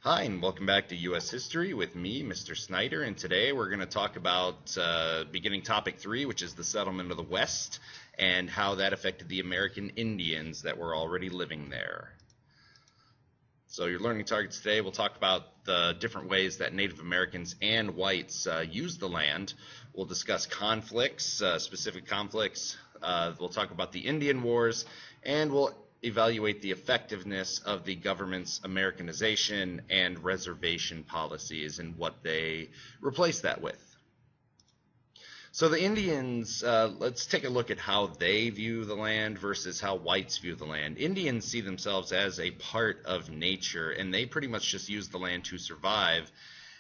Hi, and welcome back to U.S. History with me, Mr. Snyder, and today we're going to talk about beginning topic 3, which is the settlement of the West, and how that affected the American Indians that were already living there. So your learning targets today, we'll talk about the different ways that Native Americans and whites used the land. We'll discuss conflicts, specific conflicts. We'll talk about the Indian Wars, and we'll evaluate the effectiveness of the government's Americanization and reservation policies and what they replaced that with. So the Indians, let's take a look at how they view the land versus how whites view the land. Indians see themselves as a part of nature, and they pretty much just use the land to survive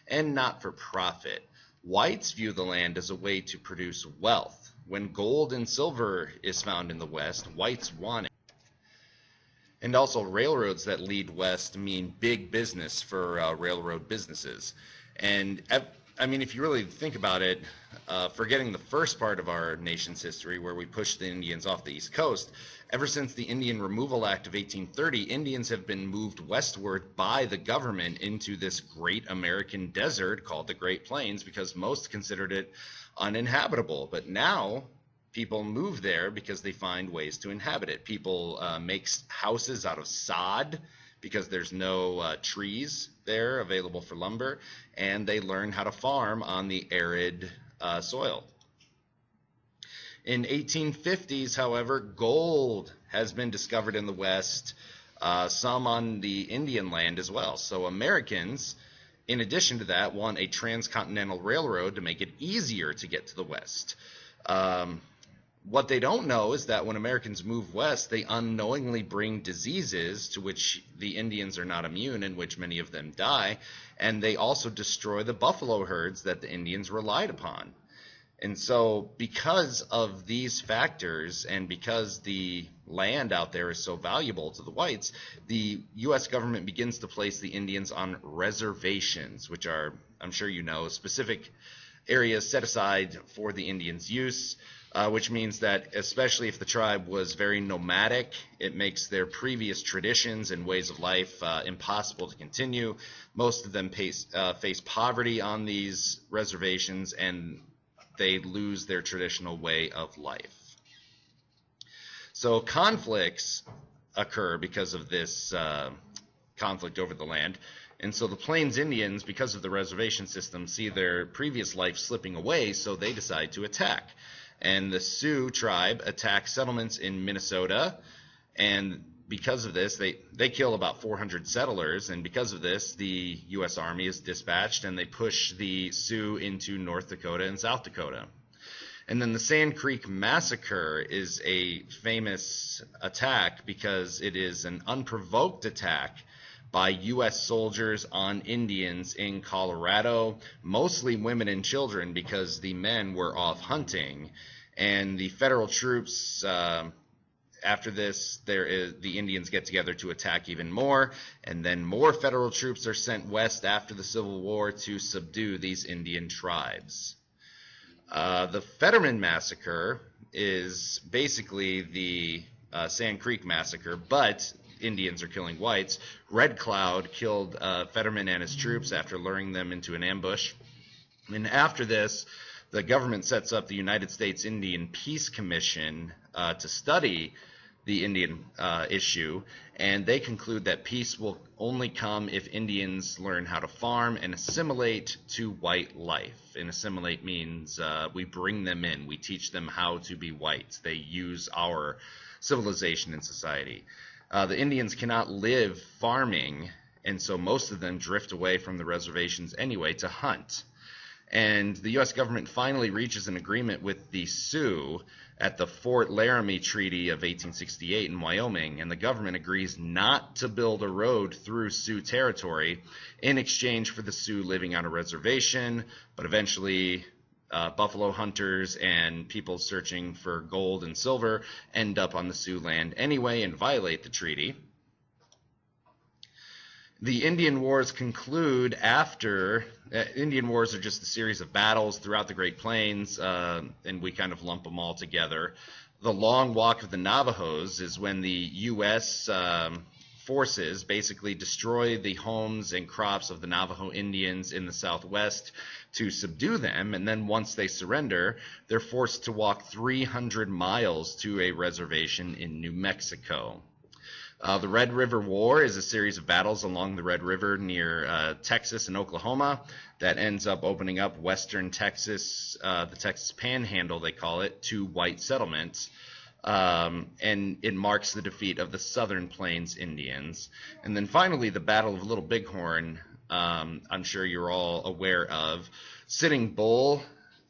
and not for profit. Whites view the land as a way to produce wealth. When gold and silver is found in the West, whites want it. And also railroads that lead west mean big business for railroad businesses. And I mean, if you really think about it, forgetting the first part of our nation's history where we pushed the Indians off the East Coast, ever since the Indian Removal Act of 1830, Indians have been moved westward by the government into this great American desert called the Great Plains because most considered it uninhabitable. But now people move there because they find ways to inhabit it. People make houses out of sod because there's no trees there available for lumber, and they learn how to farm on the arid soil. In 1850s, however, gold has been discovered in the West, some on the Indian land as well. So Americans, in addition to that, want a transcontinental railroad to make it easier to get to the West. What they don't know is that when Americans move west, they unknowingly bring diseases to which the Indians are not immune, in which many of them die, and they also destroy the buffalo herds that the Indians relied upon. And so because of these factors and because the land out there is so valuable to the whites, the U.S. government begins to place the Indians on reservations, which are, I'm sure you know, specific areas set aside for the Indians' use. Which means that especially if the tribe was very nomadic, it makes their previous traditions and ways of life impossible to continue. Most of them face poverty on these reservations, and they lose their traditional way of life. So conflicts occur because of this conflict over the land. And so the Plains Indians, because of the reservation system, see their previous life slipping away, so they decide to attack. And the Sioux tribe attack settlements in Minnesota, and because of this, they kill about 400 settlers, and because of this, the U.S. Army is dispatched, and they push the Sioux into North Dakota and South Dakota. And then the Sand Creek Massacre is a famous attack because it is an unprovoked attack by U.S. soldiers on Indians in Colorado, mostly women and children because the men were off hunting. And the federal troops, after this, the Indians get together to attack even more, and then more federal troops are sent west after the Civil War to subdue these Indian tribes. The Fetterman Massacre is basically the Sand Creek Massacre, but Indians are killing whites. Red Cloud killed Fetterman and his troops after luring them into an ambush. And after this, the government sets up the United States Indian Peace Commission to study the Indian issue, and they conclude that peace will only come if Indians learn how to farm and assimilate to white life. And assimilate means we bring them in, we teach them how to be whites. They use our civilization and society. The Indians cannot live farming, and so most of them drift away from the reservations anyway to hunt. And the U.S. government finally reaches an agreement with the Sioux at the Fort Laramie Treaty of 1868 in Wyoming, and the government agrees not to build a road through Sioux territory in exchange for the Sioux living on a reservation, but eventually buffalo hunters and people searching for gold and silver end up on the Sioux land anyway and violate the treaty. The Indian Wars conclude after Indian Wars are just a series of battles throughout the Great Plains, and we kind of lump them all together. The Long Walk of the Navajos is when the U.S. forces basically destroy the homes and crops of the Navajo Indians in the Southwest to subdue them. And then once they surrender, they're forced to walk 300 miles to a reservation in New Mexico. The Red River War is a series of battles along the Red River near Texas and Oklahoma that ends up opening up western Texas, the Texas Panhandle they call it, to white settlements. And it marks the defeat of the Southern Plains Indians. And then finally, the Battle of Little Bighorn, I'm sure you're all aware of. Sitting Bull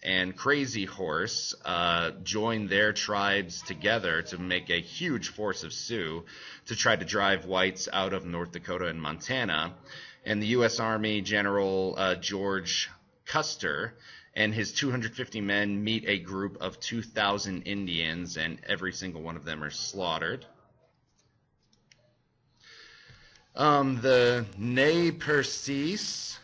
and Crazy Horse joined their tribes together to make a huge force of Sioux to try to drive whites out of North Dakota and Montana. And the U.S. Army General George Custer and his 250 men meet a group of 2,000 Indians, and every single one of them are slaughtered. The Nez Perces,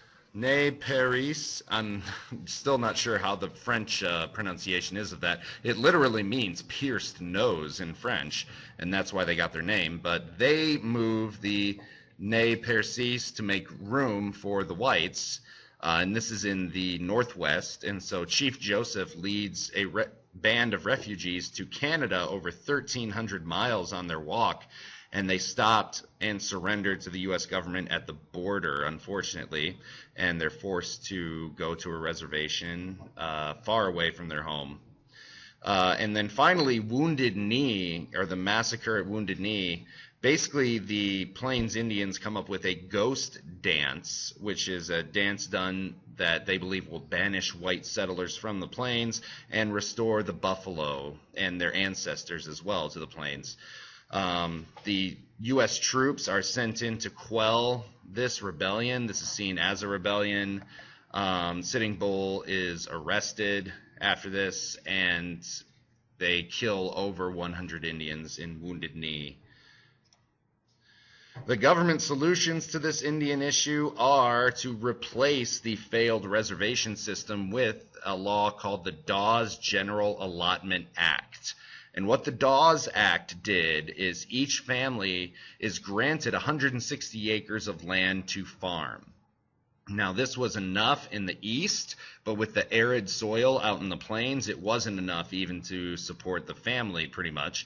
I'm still not sure how the French pronunciation is of that. It literally means pierced nose in French, and that's why they got their name. But they move the Nez Perces to make room for the whites, and this is in the Northwest. And so Chief Joseph leads a band of refugees to Canada over 1,300 miles on their walk. And they stopped and surrendered to the U.S. government at the border, unfortunately, and they're forced to go to a reservation far away from their home. And then finally, Wounded Knee, or the massacre at Wounded Knee. Basically, the Plains Indians come up with a ghost dance, which is a dance done that they believe will banish white settlers from the plains and restore the buffalo and their ancestors as well to the plains. The U.S. troops are sent in to quell this rebellion. This is seen as a rebellion. Sitting Bull is arrested after this, and they kill over 100 Indians in Wounded Knee. The government solutions to this Indian issue are to replace the failed reservation system with a law called the Dawes General Allotment Act. And what the Dawes Act did is each family is granted 160 acres of land to farm. Now, this was enough in the east, but with the arid soil out in the plains, it wasn't enough even to support the family, pretty much.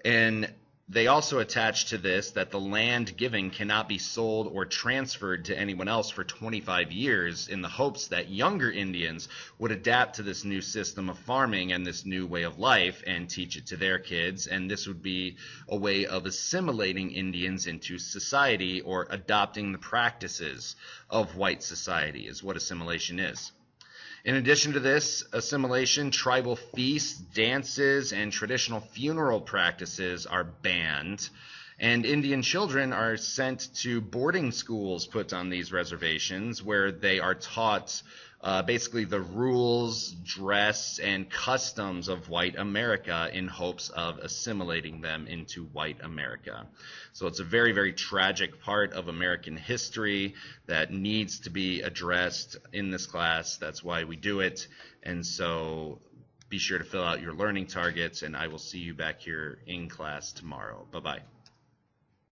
And they also attached to this that the land given cannot be sold or transferred to anyone else for 25 years in the hopes that younger Indians would adapt to this new system of farming and this new way of life and teach it to their kids. And this would be a way of assimilating Indians into society, or adopting the practices of white society is what assimilation is. In addition to this assimilation, tribal feasts, dances, and traditional funeral practices are banned, and Indian children are sent to boarding schools put on these reservations where they are taught basically the rules, dress, and customs of white America in hopes of assimilating them into white America. So it's a very, very tragic part of American history that needs to be addressed in this class. That's why we do it. And so be sure to fill out your learning targets, and I will see you back here in class tomorrow. Bye-bye.